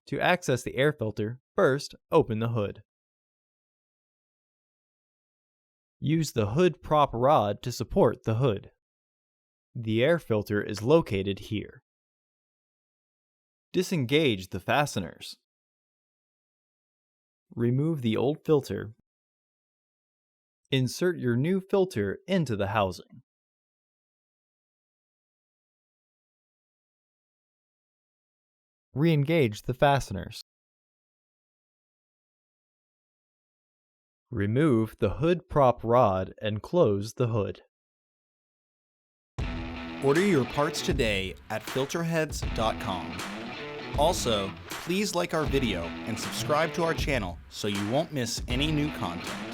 To access the air filter, first open the hood. Use the hood prop rod to support the hood. The air filter is located here. Disengage the fasteners. Remove the old filter. Insert your new filter into the housing. Re-engage the fasteners. Remove the hood prop rod and close the hood. Order your parts today at filterheads.com. Also, please like our video and subscribe to our channel so you won't miss any new content.